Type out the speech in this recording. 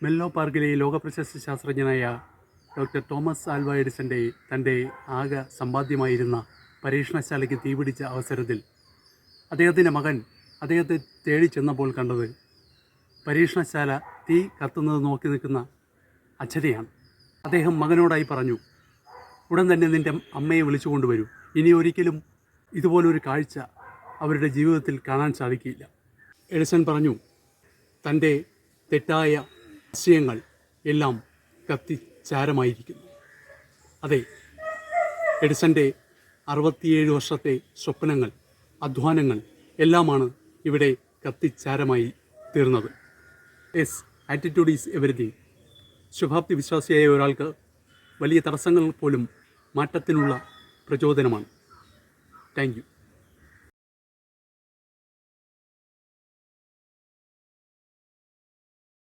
Mello പാർക്കിലെ ലോകപ്രശസ്ത ശാസ്ത്രജ്ഞനായ doctor Thomas Alva എഡിസന്റെ തൻ്റെ ആകെ സമ്പാദ്യമായിരുന്ന പരീക്ഷണശാലയ്ക്ക് തീപിടിച്ച അവസരത്തിൽ അദ്ദേഹത്തിൻ്റെ മകൻ അദ്ദേഹത്തെ തേടി ചെന്നപ്പോൾ കണ്ടത് പരീക്ഷണശാല തീ കത്തുന്നത് നോക്കി നിൽക്കുന്ന അച്ഛനെയാണ്. അദ്ദേഹം മകനോടായി പറഞ്ഞു, ഉടൻ തന്നെ നിൻ്റെ അമ്മയെ വിളിച്ചു കൊണ്ടുവരൂ. ഇനി ഒരിക്കലും ഇതുപോലൊരു കാഴ്ച അവരുടെ ജീവിതത്തിൽ കാണാൻ സാധിക്കില്ല. എഡിസൺ പറഞ്ഞു, തൻ്റെ തെറ്റായ ആശയങ്ങൾ എല്ലാം കത്തിച്ചാരമായിരിക്കുന്നു. അതെ, എഡിസന്റെ 67 വർഷത്തെ സ്വപ്നങ്ങൾ, അധ്വാനങ്ങൾ എല്ലാമാണ് ഇവിടെ കത്തിച്ചാരമായി തീർന്നത്. Attitude is everything. ശുഭാപ്തി വിശ്വാസിയായ ഒരാൾക്ക് വലിയ തടസ്സങ്ങൾ പോലും മാറ്റത്തിനുള്ള പ്രചോദനമാണ്. Thank you.